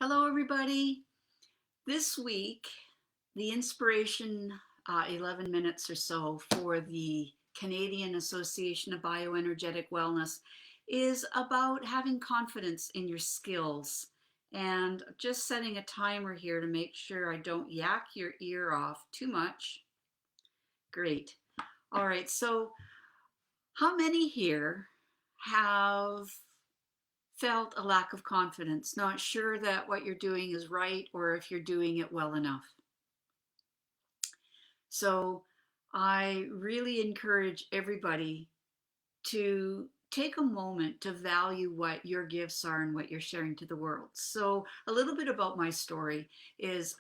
Hello, everybody. This week, the inspiration 11 minutes or so for the Canadian Association of BioEnergetic Wellness is about having confidence in your skills and just setting a timer here to make sure I don't yak your ear off too much. Great. All right, so how many here have felt a lack of confidence, not sure that what you're doing is right or if you're doing it well enough? So I really encourage everybody to take a moment to value what your gifts are and what you're sharing to the world. So a little bit about my story is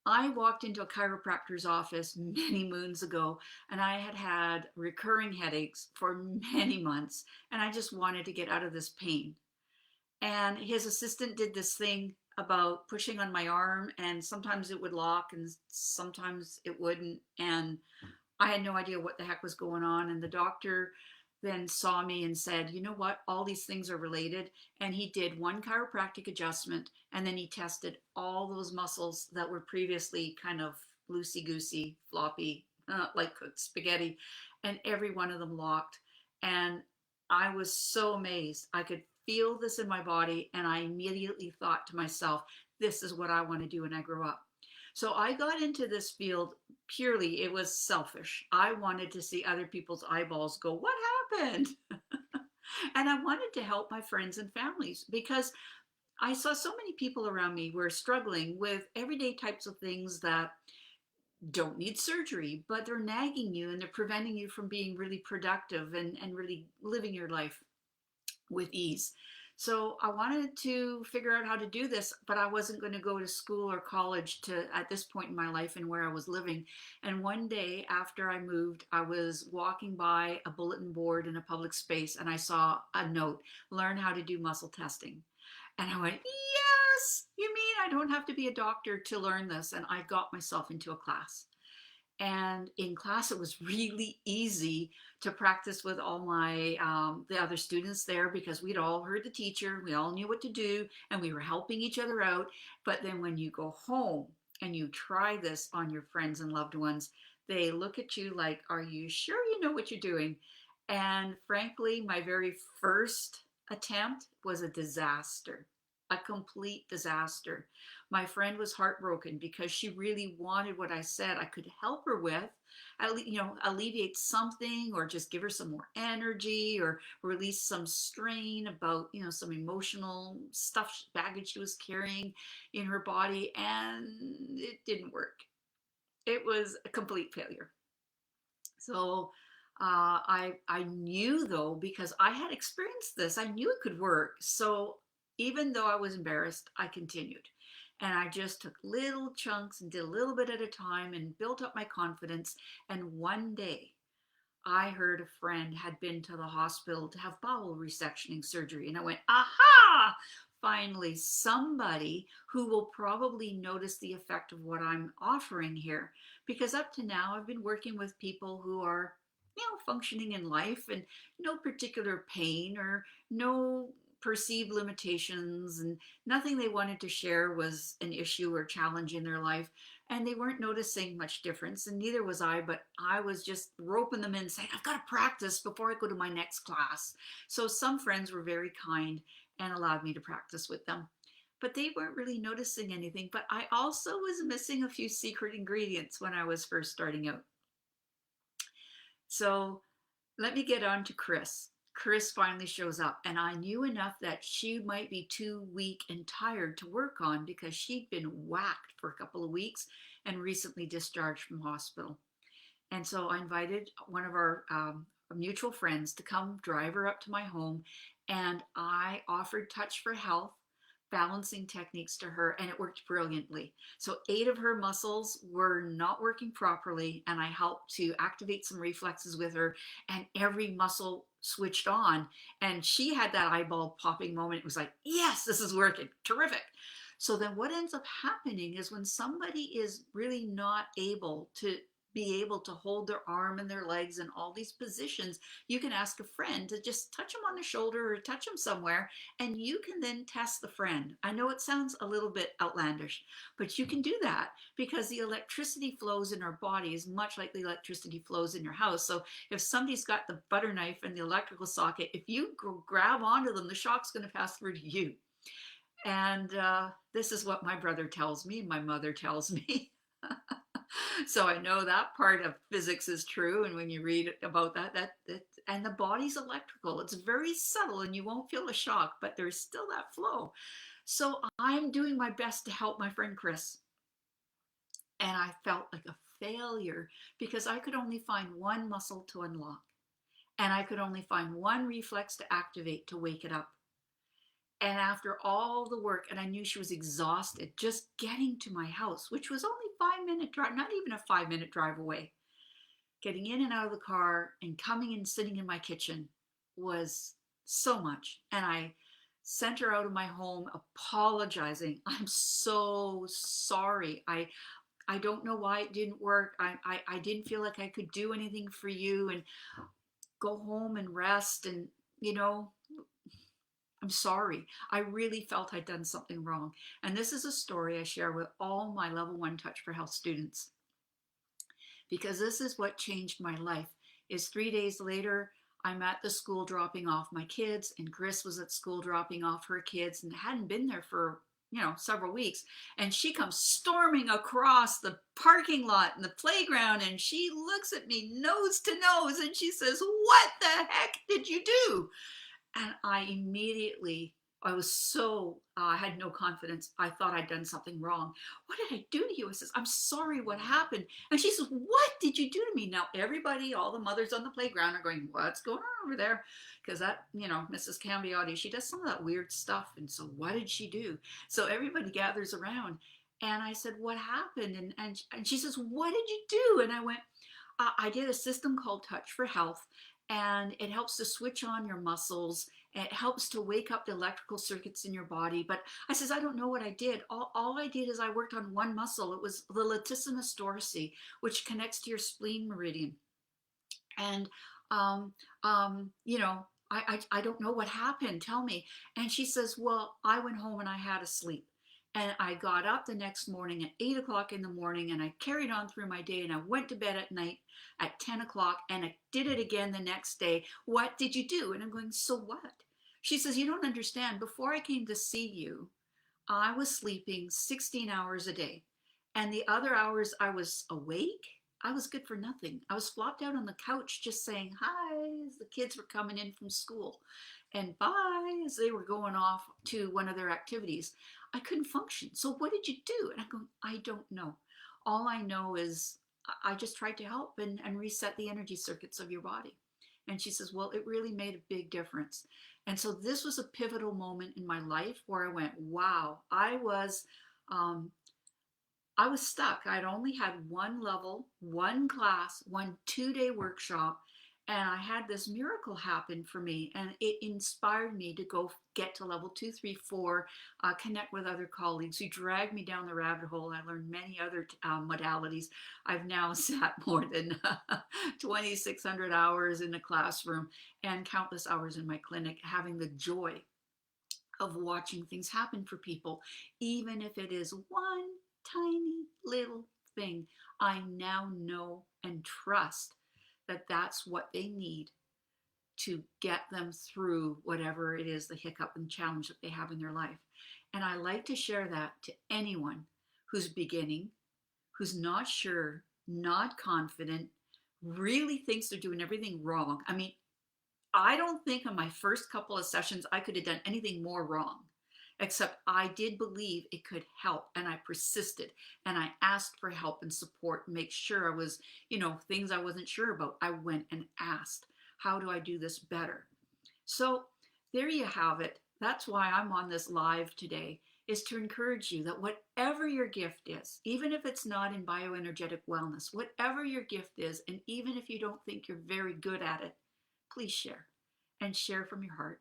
I walked into a chiropractor's office many moons ago and I had had recurring headaches for many months and I just wanted to get out of this pain. And his assistant did this thing about pushing on my arm, and sometimes it would lock and sometimes it wouldn't, and I had no idea what the heck was going on. And the doctor then saw me and said, you know what, all these things are related. And he did one chiropractic adjustment, and then he tested all those muscles that were previously kind of loosey goosey, floppy, like cooked spaghetti, and every one of them locked. And I was so amazed. I could feel this in my body, and I immediately thought to myself, this is what I want to do when I grow up. So I got into this field purely, it was selfish. I wanted to see other people's eyeballs go, what happened? And I wanted to help my friends and families because I saw so many people around me were struggling with everyday types of things that don't need surgery, but they're nagging you and they're preventing you from being really productive and really living your life with ease. So I wanted to figure out how to do this, but I wasn't going to go to school or college to at this point in my life and where I was living. And one day after I moved, I was walking by a bulletin board in a public space and I saw a note, learn how to do muscle testing. And I went, yes, you mean I don't have to be a doctor to learn this? And I got myself into a class. And in class, it was really easy to practice with all my the other students there because we'd all heard the teacher, we all knew what to do, and we were helping each other out. But then when you go home and you try this on your friends and loved ones, they look at you like, "Are you sure you know what you're doing?" And frankly, my very first attempt was a disaster, a complete disaster. My friend was heartbroken because she really wanted what I said I could help her with, alleviate something or just give her some more energy or release some strain about, some emotional stuff, baggage she was carrying in her body. And it didn't work. It was a complete failure. So I knew though, because I had experienced this, I knew it could work. So even though I was embarrassed, I continued. And I just took little chunks and did a little bit at a time and built up my confidence. And one day I heard a friend had been to the hospital to have bowel resectioning surgery. And I went, aha! Finally, somebody who will probably notice the effect of what I'm offering here. Because up to now, I've been working with people who are, functioning in life and no particular pain or no perceived limitations, and nothing they wanted to share was an issue or challenge in their life, and they weren't noticing much difference, and neither was I. But I was just roping them in saying, I've got to practice before I go to my next class. So some friends were very kind and allowed me to practice with them, but they weren't really noticing anything. But I also was missing a few secret ingredients when I was first starting out. So let me get on to Chris. Chris finally shows up, and I knew enough that she might be too weak and tired to work on because she'd been whacked for a couple of weeks and recently discharged from hospital. And so I invited one of our mutual friends to come drive her up to my home, and I offered Touch for Health balancing techniques to her, and it worked brilliantly. So 8 of her muscles were not working properly, and I helped to activate some reflexes with her, and every muscle switched on, and she had that eyeball popping moment. It was like, yes, this is working, terrific. So then what ends up happening is when somebody is really not able to be able to hold their arm and their legs in all these positions, you can ask a friend to just touch them on the shoulder or touch them somewhere, and you can then test the friend. I know it sounds a little bit outlandish, but you can do that because the electricity flows in our body is much like the electricity flows in your house. So if somebody's got the butter knife and the electrical socket, if you grab onto them, the shock's going to pass through to you. And this is what my brother tells me, my mother tells me. So I know that part of physics is true. And when you read about that, and the body's electrical, it's very subtle and you won't feel a shock, but there's still that flow. So I'm doing my best to help my friend Chris. And I felt like a failure because I could only find one muscle to unlock. And I could only find one reflex to activate to wake it up. And after all the work, and I knew she was exhausted, just getting to my house, which was only 5 minute drive, not even a 5 minute drive away, getting in and out of the car and coming and sitting in my kitchen was so much. And I sent her out of my home apologizing. I'm so sorry. I don't know why it didn't work. I didn't feel like I could do anything for you, and go home and rest. And, you know, I'm sorry. I really felt I'd done something wrong. And this is a story I share with all my level 1 Touch for Health students, because this is what changed my life. Is 3 days later, I'm at the school dropping off my kids, and Chris was at school dropping off her kids and hadn't been there for, several weeks. And she comes storming across the parking lot and the playground, and she looks at me nose to nose and she says, "What the heck did you do?" And I was so, I had no confidence. I thought I'd done something wrong. "What did I do to you?" I says, "I'm sorry, what happened?" And she says, "What did you do to me?" Now, everybody, all the mothers on the playground are going, "What's going on over there?" Because that, Mrs. Cambiotti, she does some of that weird stuff. And so what did she do? So everybody gathers around. And I said, "What happened?" And she says, "What did you do?" And I went, I did a system called Touch for Health, and it helps to switch on your muscles. It helps to wake up the electrical circuits in your body. But I says, I don't know what I did. All I did is I worked on one muscle. It was the latissimus dorsi, which connects to your spleen meridian. And, um, I don't know what happened. Tell me. And she says, "Well, I went home and I had a sleep. And I got up the next morning at 8 o'clock in the morning, and I carried on through my day, and I went to bed at night at 10 o'clock, and I did it again the next day. What did you do?" And I'm going, "So what?" She says, "You don't understand. Before I came to see you, I was sleeping 16 hours a day. And the other hours I was awake, I was good for nothing. I was flopped out on the couch just saying hi as the kids were coming in from school, and bye as they were going off to one of their activities. I couldn't function. So what did you do?" And I'm going, "I don't know. All I know is I just tried to help and reset the energy circuits of your body." And she says, "Well, it really made a big difference." And so this was a pivotal moment in my life where I went, wow, um, I was stuck. I'd only had one level, one class, one 2-day workshop, and I had this miracle happen for me, and it inspired me to go get to level 2, 3, 4, connect with other colleagues who dragged me down the rabbit hole. I learned many other modalities. I've now sat more than 2,600 hours in a classroom and countless hours in my clinic, having the joy of watching things happen for people, even if it is one tiny little thing. I now know and trust that that's what they need to get them through whatever it is, the hiccup and challenge that they have in their life. And I like to share that to anyone who's beginning, who's not sure, not confident, really thinks they're doing everything wrong. I mean, I don't think on my first couple of sessions I could have done anything more wrong, except I did believe it could help, and I persisted, and I asked for help and support and make sure I was, things I wasn't sure about. I went and asked, how do I do this better? So there you have it. That's why I'm on this live today, is to encourage you that whatever your gift is, even if it's not in bioenergetic wellness, whatever your gift is, and even if you don't think you're very good at it, please share, and share from your heart.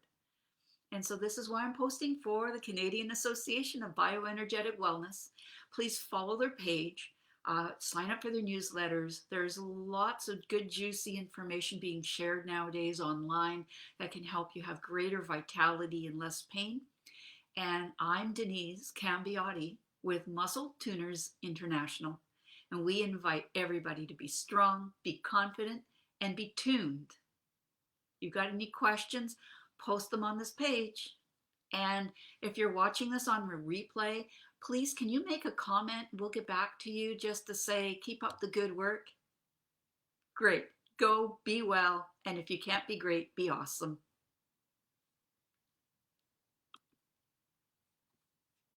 And so this is why I'm posting for the Canadian Association of Bioenergetic Wellness. Please follow their page. Sign up for their newsletters. There's lots of good, juicy information being shared nowadays online that can help you have greater vitality and less pain. And I'm Denise Cambiotti with Muscle Tuners International. And we invite everybody to be strong, be confident, and be tuned. You got any questions? Post them on this page. And if you're watching this on a replay, please can you make a comment? We'll get back to you just to say, keep up the good work. Great. Go be well. And if you can't be great, be awesome.